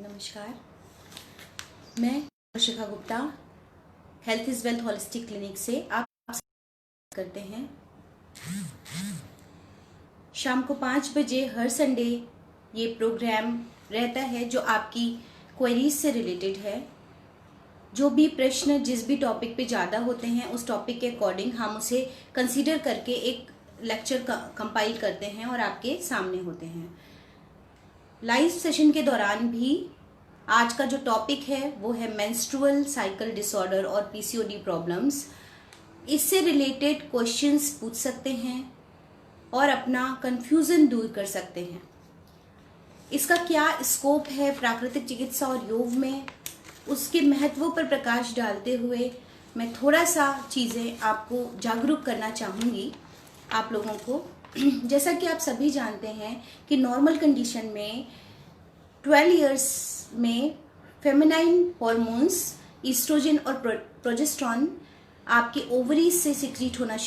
नमस्कार, मैं Shikha Gupta health is wealth holistic clinic से आप करते हैं। शाम को 5 बजे हर संडे ये प्रोग्राम रहता है जो आपकी क्वेरीज से रिलेटेड है। जो भी प्रश्न जिस भी टॉपिक पे ज़्यादा होते हैं उस टॉपिक के अकॉर्डिंग हम उसे कंसीडर करके एक लेक्चर कंपाइल करते हैं और आपके सामने होते हैं। लाइव सेशन के दौरान भी आज का जो टॉपिक है वो है मेंस्ट्रुअल साइकिल डिसऑर्डर और पीसीओडी प्रॉब्लम्स। इससे रिलेटेड क्वेश्चंस पूछ सकते हैं और अपना कंफ्यूजन दूर कर सकते हैं। इसका क्या स्कोप है प्राकृतिक चिकित्सा और योग में, उसके महत्व पर प्रकाश डालते हुए मैं थोड़ा सा चीज़ें आपको जागरूक करना चाहूँगी आप लोगों को। जैसा कि आप सभी जानते हैं कि नॉर्मल कंडीशन में 12 इयर्स में फेमिनाइन हॉर्मोन्स ईस्ट्रोजन और प्रोजेस्टेरॉन आपके ओवरीज से सिक्रीट होना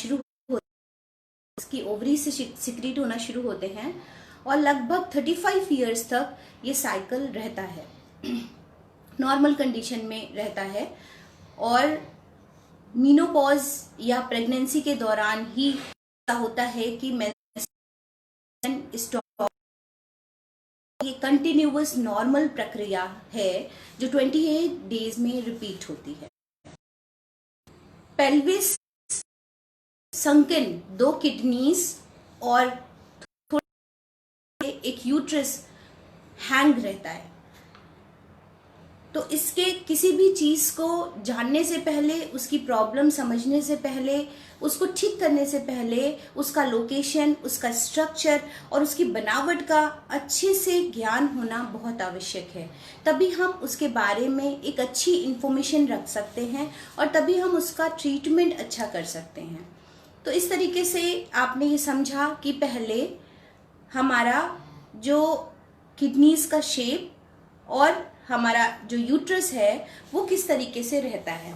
शुरू होते हैं और लगभग 35 इयर्स तक ये साइकिल रहता है, नॉर्मल कंडीशन में रहता है। और मीनोपॉज या प्रेगनेंसी के दौरान ही होता है कि ये कंटिन्यूअस नॉर्मल प्रक्रिया है जो 28 डेज में रिपीट होती है। पेल्विस संकन 2 किडनीज और एक यूट्रस हैंग रहता है। तो इसके किसी भी चीज को जानने से पहले, उसकी प्रॉब्लम समझने से पहले, उसको ठीक करने से पहले उसका लोकेशन, उसका स्ट्रक्चर और उसकी बनावट का अच्छे से ज्ञान होना बहुत आवश्यक है। तभी हम उसके बारे में एक अच्छी इंफॉर्मेशन रख सकते हैं और तभी हम उसका ट्रीटमेंट अच्छा कर सकते हैं। तो इस तरीके से आपने ये समझा कि पहले हमारा जो किडनीज का शेप और हमारा जो यूट्रस है वो किस तरीके से रहता है।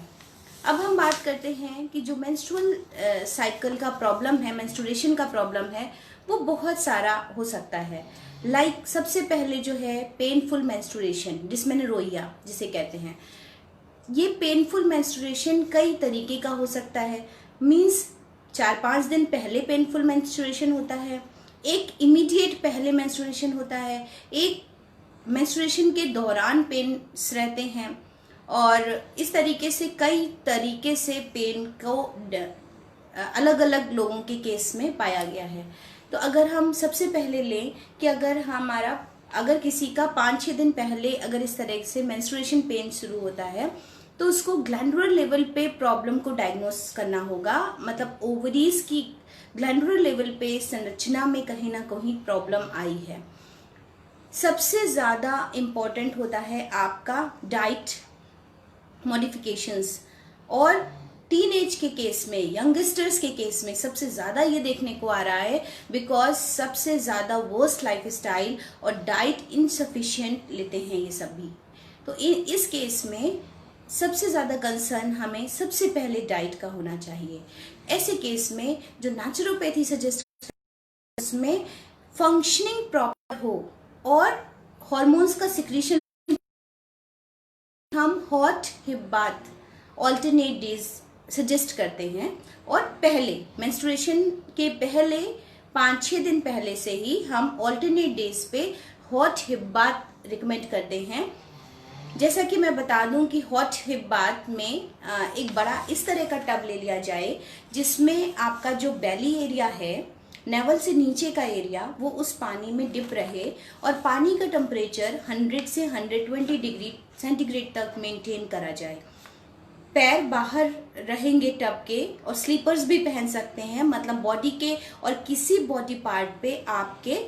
अब हम बात करते हैं कि जो मेंस्ट्रुअल साइकिल का प्रॉब्लम है, मेंस्ट्रुएशन का प्रॉब्लम है, वो बहुत सारा हो सकता है। लाइक सबसे पहले जो है पेनफुल मेंस्ट्रुएशन, डिस्मेनोरोइया जिसे कहते हैं। ये पेनफुल मेंस्ट्रुएशन कई तरीके का हो सकता है। मीन्स 4-5 दिन पहले पेनफुल मेंस्ट्रुएशन होता है, एक इमीडिएट पहले मेंस्ट्रुएशन होता है, एक मेंस्ट्रुएशन के दौरान पेन्स रहते हैं और इस तरीके से कई तरीके से पेन को अलग अलग लोगों के केस में पाया गया है। तो अगर हम सबसे पहले लें कि अगर किसी का 5-6 दिन पहले अगर इस तरह से मेंस्ट्रुएशन पेन शुरू होता है तो उसको ग्लैंडुलर लेवल पे प्रॉब्लम को डायग्नोस करना होगा। मतलब ओवरीज की ग्लैंडुलर लेवल पे संरचना में कहीं ना कहीं प्रॉब्लम आई है। सबसे ज़्यादा इम्पॉर्टेंट होता है आपका डाइट मॉडिफिकेशंस और टीनेज के केस में, यंगस्टर्स के केस में सबसे ज़्यादा ये देखने को आ रहा है बिकॉज सबसे ज़्यादा वर्स्ट लाइफ स्टाइल और डाइट इनसफिशिएंट लेते हैं ये सभी। तो इस केस में सबसे ज़्यादा कंसर्न हमें सबसे पहले डाइट का होना चाहिए। ऐसे केस में जो नेचुरोपैथी सजेस्ट उसमें फंक्शनिंग प्रॉपर हो और हॉर्मोन्स का सिक्रीशन, हम hot hip bath alternate days suggest करते हैं और पहले मेंस्ट्रुएशन के पहले 5-6 दिन पहले से ही हम ऑल्टरनेट डेज पे हॉट हिप बाथ रिकमेंड करते हैं। जैसा कि मैं बता दूं कि हॉट हिप बाथ में एक बड़ा इस तरह का टब ले लिया जाए जिसमें आपका जो बेली एरिया है, नेवल से नीचे का एरिया, वो उस पानी में डिप रहे और पानी का टेम्परेचर 100 से 120 डिग्री सेंटीग्रेड तक मेंटेन करा जाए। पैर बाहर रहेंगे टब के और स्लीपर्स भी पहन सकते हैं, मतलब बॉडी के और किसी बॉडी पार्ट पे आपके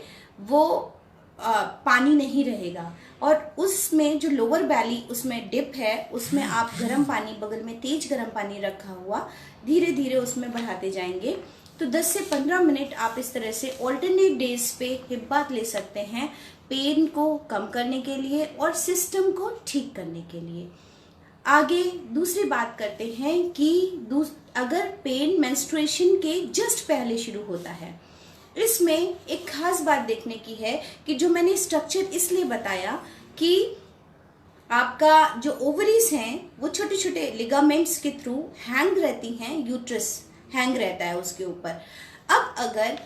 वो पानी नहीं रहेगा। और उसमें जो लोअर बैली उसमें डिप है उसमें आप गर्म पानी, बगल में तेज गर्म पानी रखा हुआ, धीरे धीरे उसमें बढ़ाते जाएंगे। तो 10 से 15 मिनट आप इस तरह से ऑल्टरनेट डेज पे हिप बाथ ले सकते हैं पेन को कम करने के लिए और सिस्टम को ठीक करने के लिए। आगे दूसरी बात करते हैं कि अगर पेन मेंस्ट्रुएशन के जस्ट पहले शुरू होता है, इसमें एक खास बात देखने की है कि जो मैंने स्ट्रक्चर इसलिए बताया कि आपका जो ओवरीज हैं वो छोटे छोटे लिगामेंट्स के थ्रू हैंग रहती हैं, यूट्रस हैंग रहता है उसके ऊपर। अब अगर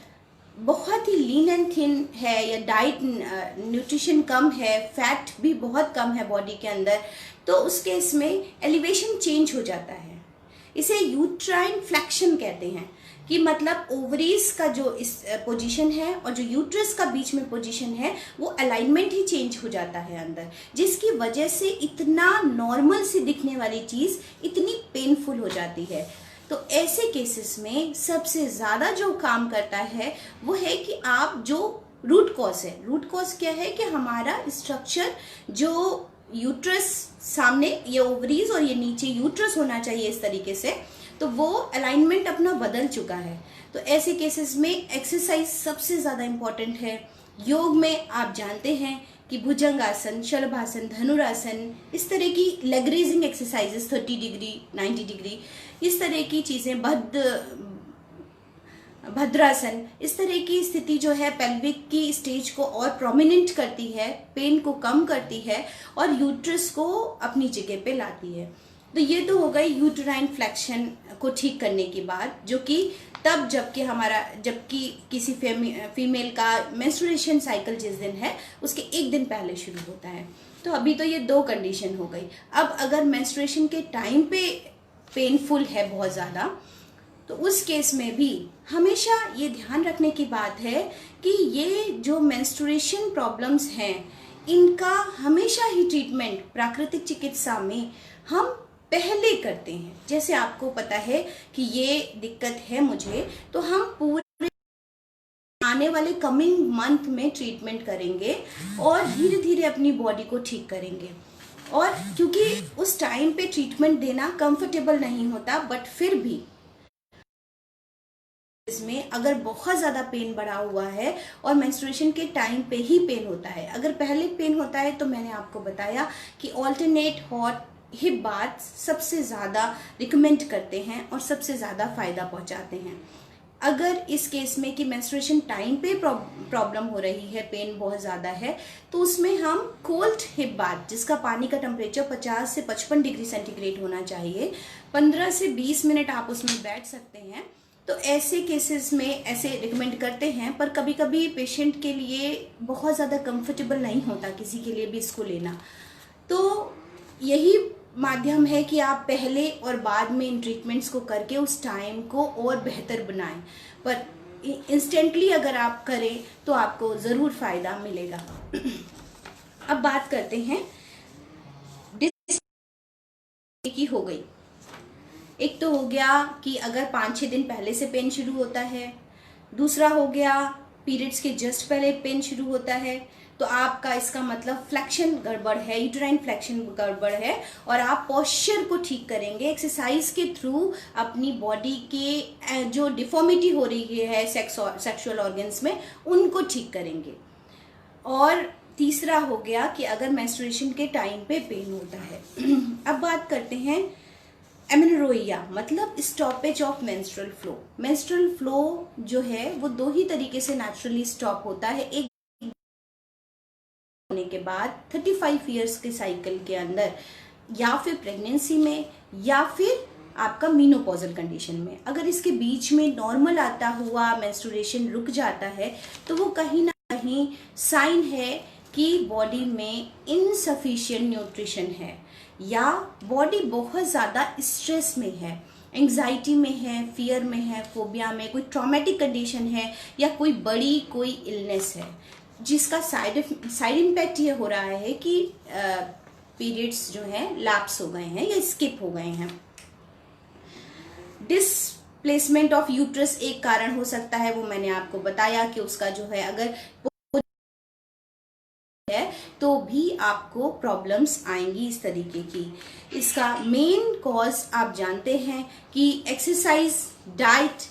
बहुत ही लीन एंड थिन है या डाइट न्यूट्रिशन कम है, फैट भी बहुत कम है बॉडी के अंदर, तो उस केस में एलिवेशन चेंज हो जाता है। इसे यूट्राइन फ्लेक्शन कहते हैं कि मतलब ओवरीज का जो इस पोजीशन है और जो यूट्रस का बीच में पोजीशन है वो अलाइनमेंट ही चेंज हो जाता है अंदर, जिसकी वजह से इतना नॉर्मल सी दिखने वाली चीज इतनी पेनफुल हो जाती है। तो ऐसे केसेस में सबसे ज़्यादा जो काम करता है वो है कि आप जो रूट कॉज है, रूट कॉज क्या है कि हमारा स्ट्रक्चर जो यूट्रस सामने ये ओवरीज और ये नीचे यूट्रस होना चाहिए इस तरीके से, तो वो अलाइनमेंट अपना बदल चुका है। तो ऐसे केसेस में एक्सरसाइज सबसे ज़्यादा इम्पॉर्टेंट है। योग में आप जानते हैं कि भुजंगासन, शलभासन, धनुरासन, इस तरह की leg raising exercises 30 degree 90 degree इस तरह की चीज़ें, भद्रासन, इस तरह की स्थिति जो है पेल्विक की स्टेज को और प्रोमिनेंट करती है, पेन को कम करती है और यूट्रस को अपनी जगह पे लाती है। तो ये तो हो गई यूट्राइन फ्लेक्शन को ठीक करने की बात, जो कि तब जबकि किसी फीमेल का मेंस्ट्रुएशन साइकिल जिस दिन है उसके एक दिन पहले शुरू होता है। तो अभी तो ये दो कंडीशन हो गई। अब अगर मेंस्ट्रुएशन के टाइम पे पेनफुल है बहुत ज़्यादा, तो उस केस में भी हमेशा ये ध्यान रखने की बात है कि ये जो मेंस्ट्रुएशन प्रॉब्लम्स हैं इनका हमेशा ही ट्रीटमेंट प्राकृतिक चिकित्सा में हम पहले करते हैं। जैसे आपको पता है कि ये दिक्कत है मुझे, तो हम पूरे आने वाले कमिंग मंथ में ट्रीटमेंट करेंगे और धीरे धीरे अपनी बॉडी को ठीक करेंगे। और क्योंकि उस टाइम पे ट्रीटमेंट देना कंफर्टेबल नहीं होता, बट फिर भी इसमें अगर बहुत ज़्यादा पेन बढ़ा हुआ है और मेंस्ट्रुएशन के टाइम पे ही पेन होता है, अगर पहले पेन होता है तो मैंने आपको बताया कि ऑल्टरनेट हॉट हिप बाथ सबसे ज़्यादा रिकमेंड करते हैं और सबसे ज़्यादा फ़ायदा पहुंचाते हैं। अगर इस केस में कि मेंस्ट्रुएशन टाइम पे प्रॉब्लम हो रही है, पेन बहुत ज़्यादा है, तो उसमें हम कोल्ड हिप बाथ, जिसका पानी का टेम्परेचर 50 से 55 डिग्री सेंटीग्रेड होना चाहिए, 15 से 20 मिनट आप उसमें बैठ सकते हैं। तो ऐसे केसेस में ऐसे रिकमेंड करते हैं, पर कभी कभी पेशेंट के लिए बहुत ज़्यादा कंफर्टेबल नहीं होता किसी के लिए भी इसको लेना। तो यही माध्यम है कि आप पहले और बाद में इन ट्रीटमेंट्स को करके उस टाइम को और बेहतर बनाएं, पर इंस्टेंटली अगर आप करें तो आपको ज़रूर फ़ायदा मिलेगा। अब बात करते हैं की हो गई। एक तो हो गया कि अगर 5-6 दिन पहले से पेन शुरू होता है, दूसरा हो गया पीरियड्स के जस्ट पहले पेन शुरू होता है, तो आपका इसका मतलब फ्लेक्शन गड़बड़ है, यूट्राइन फ्लेक्शन गड़बड़ है और आप पोस्चर को ठीक करेंगे एक्सरसाइज के थ्रू। अपनी बॉडी के जो डिफॉर्मिटी हो रही है सेक्सुअल ऑर्गन्स में, उनको ठीक करेंगे। और तीसरा हो गया कि अगर मेंस्ट्रुएशन के टाइम पे पेन होता है। अब बात करते हैं एमेनोरेया, मतलब stoppage of menstrual flow. Menstrual flow जो है वो दो ही तरीके से नेचुरली स्टॉप होता है। एक होने के बाद 35 इयर्स के साइकिल के अंदर, या फिर प्रेगनेंसी में, या फिर आपका मीनोपॉजल कंडीशन में। अगर इसके बीच में नॉर्मल आता हुआ मेंस्ट्रुएशन रुक जाता है तो वो कहीं ना कहीं साइन है कि बॉडी में इनसफिशिएंट न्यूट्रिशन है, या बॉडी बहुत ज़्यादा स्ट्रेस में है, एंग्जाइटी में है, फियर में है, फोबिया में, कोई ट्रॉमेटिक कंडीशन है, या कोई बड़ी कोई इलनेस है, जिसका साइड इम्पैक्ट ये हो रहा है कि पीरियड्स जो हैं लैप्स हो गए हैं या स्किप हो गए हैं। डिसप्लेसमेंट ऑफ यूट्रस एक कारण हो सकता है, वो मैंने आपको बताया कि उसका जो है अगर है तो भी आपको प्रॉब्लम्स आएंगी इस तरीके की। इसका मेन कॉज आप जानते हैं कि एक्सरसाइज, डाइट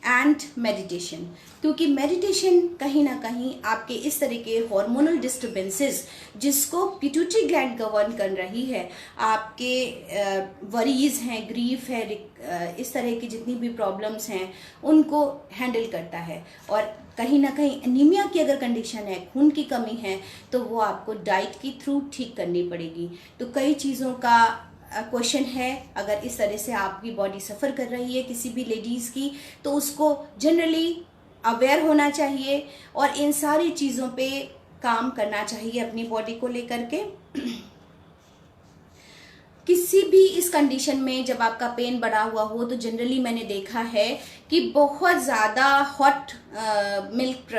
एंड मेडिटेशन। क्योंकि मेडिटेशन कहीं ना कहीं आपके इस तरह के हार्मोनल डिस्टर्बेंसेस जिसको पिट्यूटरी ग्लैंड गवर्न कर रही है, आपके वरीज हैं, ग्रीफ है, इस तरह की जितनी भी प्रॉब्लम्स हैं उनको हैंडल करता है। और कहीं ना कहीं एनीमिया की अगर कंडीशन है, खून की कमी है, तो वो आपको डाइट के थ्रू ठीक करनी पड़ेगी। तो कई चीज़ों का क्वेश्चन है, अगर इस तरह से आपकी बॉडी सफ़र कर रही है किसी भी लेडीज़ की, तो उसको जनरली अवेयर होना चाहिए और इन सारी चीज़ों पे काम करना चाहिए अपनी बॉडी को लेकर के। किसी भी इस कंडीशन में जब आपका पेन बढ़ा हुआ हो तो जनरली मैंने देखा है कि बहुत ज़्यादा हॉट मिल्क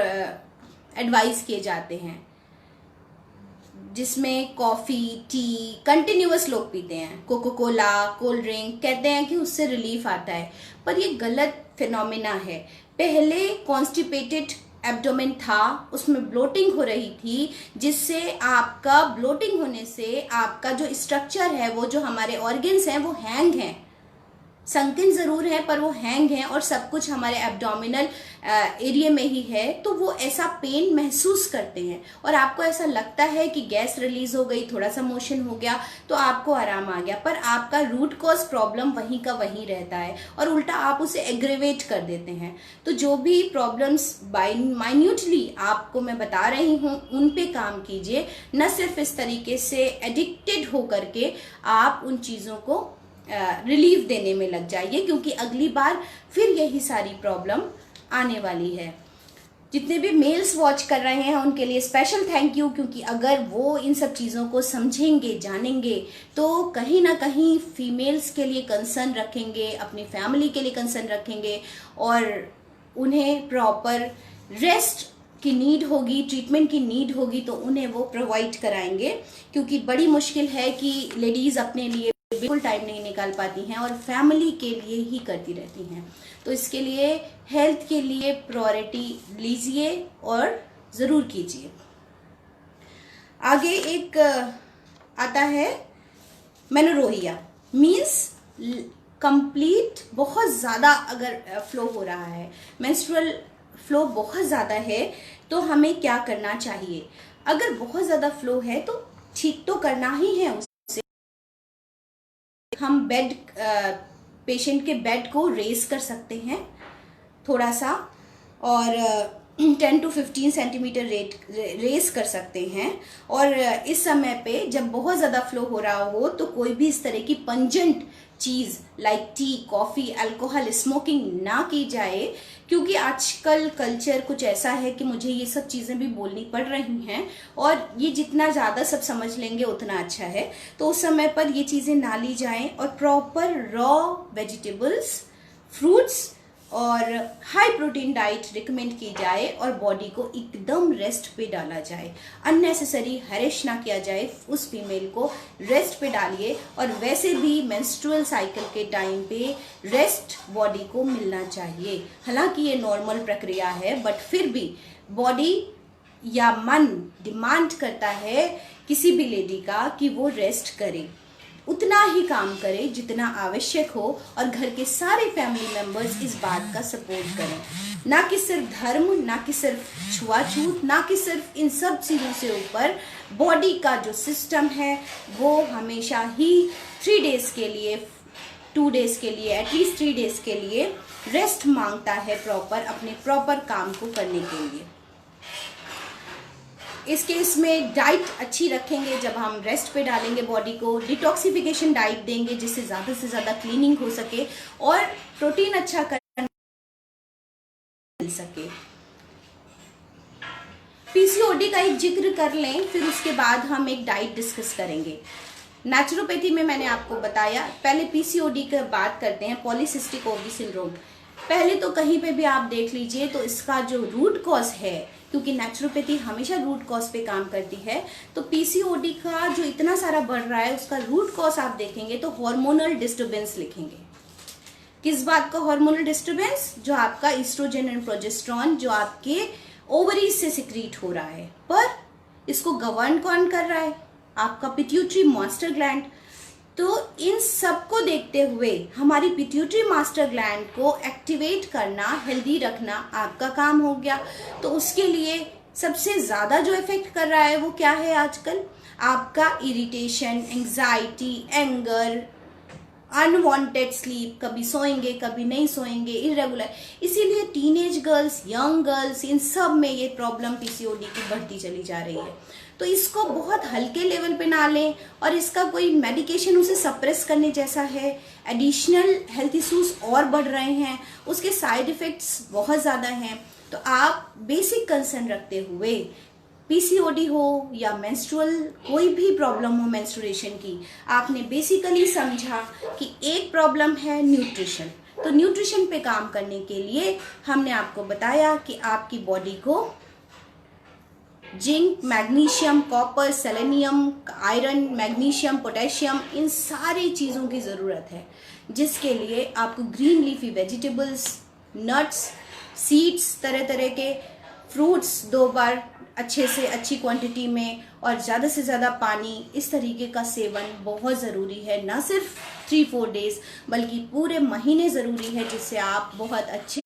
एडवाइस किए जाते हैं, जिसमें कॉफ़ी, टी कंटिन्यूअस लोग पीते हैं, कोको कोला, कोल्ड ड्रिंक, कहते हैं कि उससे रिलीफ आता है, पर ये गलत फिनोमिना है। पहले कॉन्स्टिपेटेड एब्डोमेन था, उसमें ब्लोटिंग हो रही थी, जिससे आपका ब्लोटिंग होने से आपका जो स्ट्रक्चर है, वो जो हमारे ऑर्गन्स हैं वो हैंग हैं, संकीर्ण जरूर है पर वो हैंग है और सब कुछ हमारे एब्डोमिनल एरिया में ही है, तो वो ऐसा पेन महसूस करते हैं और आपको ऐसा लगता है कि गैस रिलीज हो गई, थोड़ा सा मोशन हो गया तो आपको आराम आ गया, पर आपका रूट कॉज प्रॉब्लम वहीं का वहीं रहता है और उल्टा आप उसे एग्रेवेट कर देते हैं। तो जो भी प्रॉब्लम्स माइन्यूटली आपको मैं बता रही हूँ उन पे काम कीजिए, न सिर्फ इस तरीके से एडिक्टेड होकर के आप उन चीज़ों को रिलीफ देने में लग जाइए, क्योंकि अगली बार फिर यही सारी प्रॉब्लम आने वाली है। जितने भी मेल्स वॉच कर रहे हैं उनके लिए स्पेशल थैंक यू, क्योंकि अगर वो इन सब चीज़ों को समझेंगे, जानेंगे, तो कहीं ना कहीं फीमेल्स के लिए कंसर्न रखेंगे, अपनी फैमिली के लिए कंसर्न रखेंगे और उन्हें प्रॉपर रेस्ट की नीड होगी, ट्रीटमेंट की नीड होगी तो उन्हें वो प्रोवाइड कराएंगे। क्योंकि बड़ी मुश्किल है कि लेडीज़ अपने लिए बिल्कुल टाइम नहीं निकाल पाती हैं और फैमिली के लिए ही करती रहती हैं। तो इसके लिए हेल्थ के लिए प्रायोरिटी लीजिए और ज़रूर कीजिए। आगे एक आता है मेनोरोहिया, मीन्स कंप्लीट बहुत ज़्यादा अगर फ्लो हो रहा है, मेंस्ट्रुअल फ्लो बहुत ज़्यादा है, तो हमें क्या करना चाहिए। अगर बहुत ज़्यादा फ्लो है तो ठीक तो करना ही है, हम बेड पेशेंट के बेड को रेस कर सकते हैं थोड़ा सा और 10 to 15 सेंटीमीटर रेस कर सकते हैं। और इस समय पे जब बहुत ज़्यादा फ्लो हो रहा हो तो कोई भी इस तरह की पंजेंट चीज़ like tea, coffee, alcohol, smoking ना की जाए, क्योंकि आजकल कल्चर कुछ ऐसा है कि मुझे ये सब चीज़ें भी बोलनी पड़ रही हैं और ये जितना ज़्यादा सब समझ लेंगे उतना अच्छा है। तो उस समय पर ये चीज़ें ना ली जाएं और प्रॉपर रॉ वेजिटेबल्स, फ्रूट्स और हाई प्रोटीन डाइट रिकमेंड की जाए और बॉडी को एकदम रेस्ट पे डाला जाए। अननेसेसरी हैरेश ना किया जाए, उस फीमेल को रेस्ट पे डालिए। और वैसे भी मेंस्ट्रुअल साइकिल के टाइम पे रेस्ट बॉडी को मिलना चाहिए। हालांकि ये नॉर्मल प्रक्रिया है, बट फिर भी बॉडी या मन डिमांड करता है किसी भी लेडी का कि वो रेस्ट करे, उतना ही काम करे जितना आवश्यक हो और घर के सारे फैमिली मेंबर्स इस बात का सपोर्ट करें। ना कि सिर्फ धर्म, ना कि सिर्फ छुआछूत, ना कि सिर्फ इन सब चीज़ों से ऊपर बॉडी का जो सिस्टम है वो हमेशा ही 3 डेज के लिए, 2 डेज के लिए, एटलीस्ट 3 डेज के लिए रेस्ट मांगता है प्रॉपर, अपने प्रॉपर काम को करने के लिए। इस केस में डाइट अच्छी रखेंगे जब हम रेस्ट पे डालेंगे बॉडी को, डिटॉक्सिफिकेशन डाइट देंगे जिससे ज़्यादा से ज़्यादा क्लीनिंग हो सके और प्रोटीन अच्छा कर मिल सके। पीसीओडी का एक जिक्र कर लें, फिर उसके बाद हम एक डाइट डिस्कस करेंगे। नेचुरोपैथी में मैंने आपको बताया, पहले पीसीओडी की बात करते हैं, पॉलीसिस्टिक ओवरी सिंड्रोम। पहले तो कहीं पे भी आप देख लीजिए तो इसका जो रूट कॉज है, क्योंकि नेचुरोपैथी हमेशा रूट कॉज पे काम करती है, तो पीसीओडी का जो इतना सारा बढ़ रहा है उसका रूट कॉज आप देखेंगे तो हार्मोनल डिस्टर्बेंस लिखेंगे। किस बात का हार्मोनल डिस्टर्बेंस? जो आपका ईस्ट्रोजन एंड प्रोजेस्टेरॉन जो आपके ओवरीज से सिक्रीट हो रहा है, पर इसको गवर्न कौन कर रहा है? आपका पिट्यूटरी मास्टर ग्लैंड। तो इन सब को देखते हुए हमारी पिट्यूटरी मास्टर ग्लैंड को एक्टिवेट करना, हेल्दी रखना आपका काम हो गया। तो उसके लिए सबसे ज़्यादा जो इफेक्ट कर रहा है वो क्या है आजकल? आपका irritation, anxiety, anger, unwanted sleep, कभी सोएंगे कभी नहीं सोएंगे, इरेगुलर। इसीलिए टीनेज गर्ल्स, यंग गर्ल्स, इन सब में ये प्रॉब्लम पीसीओडी की बढ़ती चली जा रही है। तो इसको बहुत हल्के लेवल पे ना लें और इसका कोई मेडिकेशन उसे सप्रेस करने जैसा है। एडिशनल हेल्थ इश्यूज और बढ़ रहे हैं, उसके साइड इफेक्ट्स बहुत ज़्यादा हैं। तो आप बेसिक कंसर्न रखते हुए, पीसीओडी हो या मेंस्ट्रुअल कोई भी प्रॉब्लम हो मेंस्ट्रुएशन की, आपने बेसिकली समझा कि एक प्रॉब्लम है न्यूट्रिशन। तो न्यूट्रिशन पे काम करने के लिए हमने आपको बताया कि आपकी बॉडी को zinc, magnesium, copper, selenium, iron, magnesium, potassium, इन सारी चीज़ों की ज़रूरत है, जिसके लिए आपको green leafy vegetables, nuts, seeds, तरह तरह के फ्रूट्स 2 बार अच्छे से अच्छी क्वांटिटी में और ज़्यादा से ज़्यादा पानी, इस तरीके का सेवन बहुत ज़रूरी है। ना सिर्फ 3-4 डेज बल्कि पूरे महीने ज़रूरी है, जिससे आप बहुत अच्छे।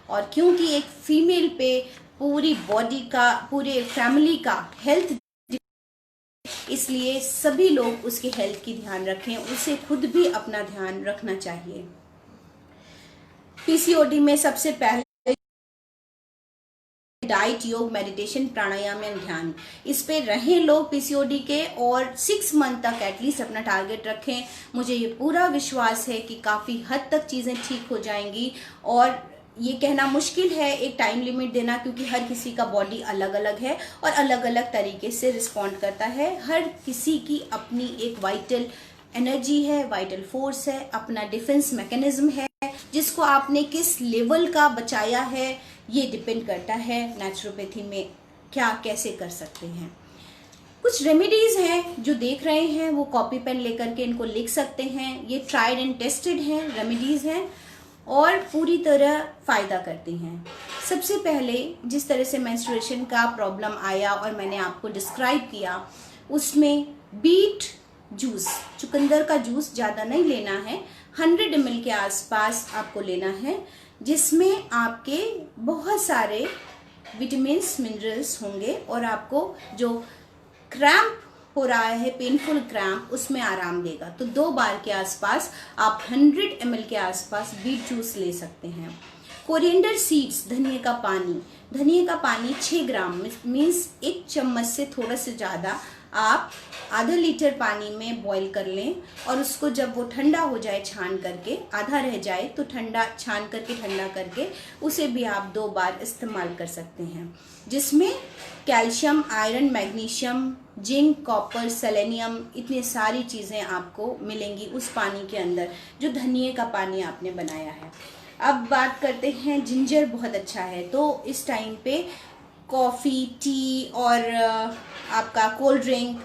और क्योंकि एक फीमेल पे पूरी बॉडी का, पूरे फैमिली का हेल्थ, इसलिए सभी लोग उसके हेल्थ की ध्यान रखें, उसे खुद भी अपना ध्यान रखना चाहिए। पीसीओडी में सबसे पहले डाइट, योग, मेडिटेशन, प्राणायाम एंड ध्यान, इस पे रहें लोग पीसीओडी के, और 6 मंथ तक एटलीस्ट अपना टारगेट रखें। मुझे ये पूरा विश्वास है कि काफ़ी हद तक चीज़ें ठीक हो जाएंगी। और ये कहना मुश्किल है एक टाइम लिमिट देना, क्योंकि हर किसी का बॉडी अलग अलग है और अलग अलग तरीके से रिस्पॉन्ड करता है। हर किसी की अपनी एक वाइटल एनर्जी है, वाइटल फोर्स है, अपना डिफेंस मैकेनिज्म है, जिसको आपने किस लेवल का बचाया है ये डिपेंड करता है नेचुरोपैथी में क्या कैसे कर सकते हैं। कुछ रेमेडीज हैं जो देख रहे हैं, वो कॉपी पेन लेकर के इनको लिख सकते हैं। ये ट्राइड एंड टेस्टेड हैं, रेमेडीज हैं और पूरी तरह फ़ायदा करती हैं। सबसे पहले जिस तरह से मेंस्ट्रुएशन का प्रॉब्लम आया और मैंने आपको डिस्क्राइब किया, उसमें बीट जूस, चुकंदर का जूस ज़्यादा नहीं लेना है, 100 ml के आसपास आपको लेना है, जिसमें आपके बहुत सारे विटामिन्स, मिनरल्स होंगे और आपको जो क्रैम्प हो रहा है, पेनफुल क्रैम्प, उसमें आराम देगा। तो 2 बार के आसपास आप 100 ml के आसपास बीट जूस ले सकते हैं। कोरिएंडर सीड्स, धनिए का पानी 6 ग्राम मीन्स 1 चम्मच से थोड़ा से ज़्यादा आप आधा लीटर पानी में बॉईल कर लें और उसको जब वो ठंडा हो जाए, छान करके, आधा रह जाए तो ठंडा, छान करके ठंडा करके उसे भी आप 2 बार इस्तेमाल कर सकते हैं, जिसमें calcium, iron, magnesium, zinc, copper, selenium, इतनी सारी चीज़ें आपको मिलेंगी उस पानी के अंदर जो धनिए का पानी आपने बनाया है। अब बात करते हैं, जिंजर बहुत अच्छा है, तो इस टाइम पे कॉफ़ी, टी और आपका कोल्ड ड्रिंक,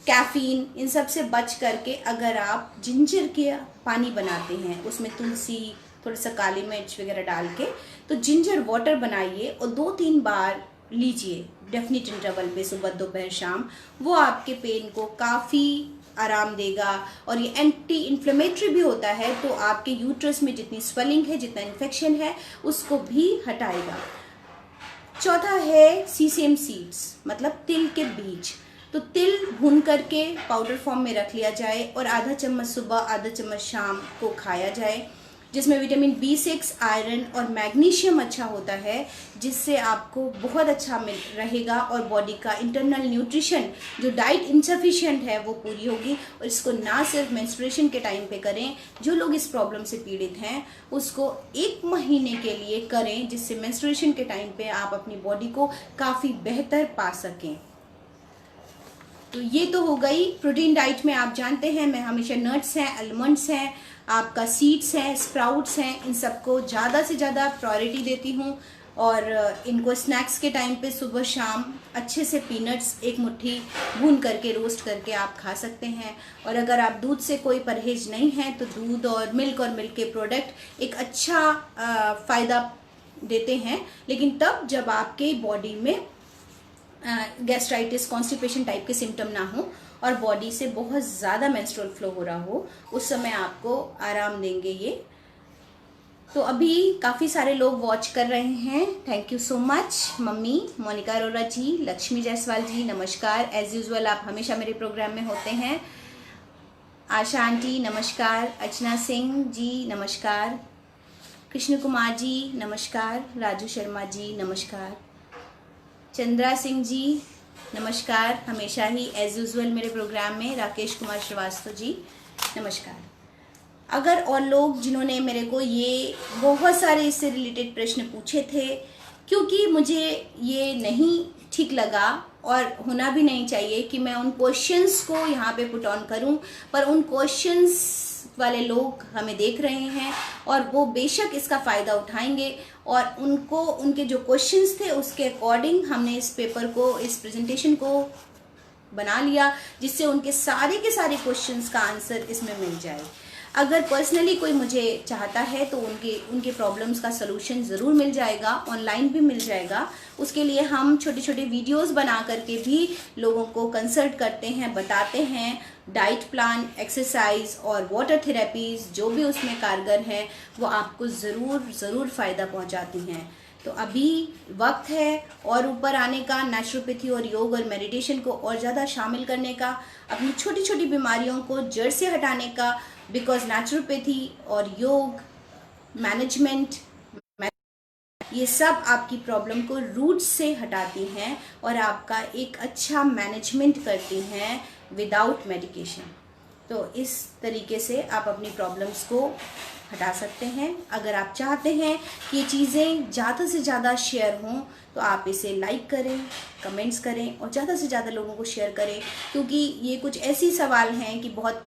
कैफ़ीन, इन सब से बच करके अगर आप जिंजर के पानी बनाते हैं, उसमें तुलसी, थोड़ा सा काली मिर्च वगैरह डाल के, तो जिंजर वाटर बनाइए और 2-3 बार लीजिए डेफिनेट इंटरवल पे, सुबह, दोपहर, शाम। वो आपके पेन को काफ़ी आराम देगा और ये एंटी इन्फ्लेमेटरी भी होता है, तो आपके यूट्रस में जितनी स्वेलिंग है, जितना इन्फेक्शन है, उसको भी हटाएगा। चौथा है सीसेम सीड्स, मतलब तिल के बीज। तो तिल भून करके पाउडर फॉर्म में रख लिया जाए और आधा चम्मच सुबह, आधा चम्मच शाम को खाया जाए, जिसमें विटामिन B6, आयरन और मैग्नीशियम अच्छा होता है, जिससे आपको बहुत अच्छा मिल रहेगा और बॉडी का इंटरनल न्यूट्रिशन, जो डाइट इनसफिशिएंट है, वो पूरी होगी। और इसको ना सिर्फ मेंस्ट्रुएशन के टाइम पे करें, जो लोग इस प्रॉब्लम से पीड़ित हैं उसको 1 महीने के लिए करें, जिससे मेंस्ट्रुएशन के टाइम पे आप अपनी बॉडी को काफ़ी बेहतर पा सकें। तो ये तो हो गई प्रोटीन डाइट में। आप जानते हैं मैं हमेशा नट्स हैं, आलमंड्स हैं, आपका सीड्स हैं, स्प्राउट्स हैं, इन सबको ज़्यादा से ज़्यादा प्रायोरिटी देती हूँ और इनको स्नैक्स के टाइम पे सुबह शाम अच्छे से पीनट्स 1 मुट्ठी भून करके, रोस्ट करके आप खा सकते हैं। और अगर आप दूध से कोई परहेज नहीं है तो दूध और मिल्क के प्रोडक्ट एक अच्छा फ़ायदा देते हैं, लेकिन तब जब आपके बॉडी में गैस्ट्राइटिस, कॉन्स्टिपेशन टाइप के सिम्टम ना हो और बॉडी से बहुत ज़्यादा मेंस्ट्रुअल फ्लो हो रहा हो, उस समय आपको आराम देंगे ये। तो अभी काफ़ी सारे लोग वॉच कर रहे हैं, thank you so much. Mummy Monika Arora ji, Lakshmi Jaiswal ji नमस्कार। एज यूजुअल आप हमेशा मेरे प्रोग्राम में होते हैं। आशा आंटी नमस्कार। अर्चना सिंह जी नमस्कार। कृष्ण कुमार जी नमस्कार। राजू शर्मा जी नमस्कार। चंद्रा सिंह जी नमस्कार, हमेशा ही एज यूजुअल मेरे प्रोग्राम में। राकेश कुमार श्रीवास्तव जी नमस्कार। अगर और लोग जिन्होंने मेरे को ये बहुत सारे इससे रिलेटेड प्रश्न पूछे थे, क्योंकि मुझे ये नहीं ठीक लगा और होना भी नहीं चाहिए कि मैं उन क्वेश्चंस को यहाँ पे पुट ऑन करूँ, पर उन क्वेश्चंस वाले लोग हमें देख रहे हैं और वो बेशक इसका फ़ायदा उठाएंगे और उनको उनके जो क्वेश्चंस थे उसके अकॉर्डिंग हमने इस पेपर को, इस प्रेजेंटेशन को बना लिया, जिससे उनके सारे के सारे क्वेश्चंस का आंसर इसमें मिल जाए। अगर पर्सनली कोई मुझे चाहता है तो उनके प्रॉब्लम्स का सलूशन ज़रूर मिल जाएगा, ऑनलाइन भी मिल जाएगा। उसके लिए हम छोटे छोटे वीडियोस बना करके भी लोगों को कंसल्ट करते हैं, बताते हैं डाइट प्लान, एक्सरसाइज और वाटर थेरेपीज़ जो भी उसमें कारगर है वो आपको ज़रूर फ़ायदा पहुंचाती हैं। तो अभी वक्त है और ऊपर आने का, नेचुरोपैथी और योग और मेडिटेशन को और ज़्यादा शामिल करने का, अपनी छोटी छोटी बीमारियों को जड़ से हटाने का। बिकॉज नेचुरोपैथी और योग, मैनेजमेंट, ये सब आपकी प्रॉब्लम को रूट से हटाती हैं और आपका एक अच्छा मैनेजमेंट करती हैं विदाउट मेडिकेशन। तो इस तरीके से आप अपनी प्रॉब्लम्स को हटा सकते हैं। अगर आप चाहते हैं कि ये चीज़ें ज़्यादा से ज़्यादा शेयर हों तो आप इसे लाइक करें, कमेंट्स करें और ज़्यादा से ज़्यादा लोगों को शेयर करें, क्योंकि ये कुछ ऐसी सवाल हैं कि बहुत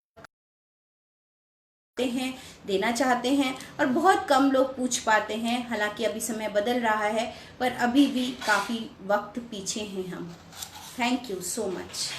हैं, देना चाहते हैं और बहुत कम लोग पूछ पाते हैं। हालांकि अभी समय बदल रहा है पर अभी भी काफ़ी वक्त पीछे हैं हम। Thank you so much.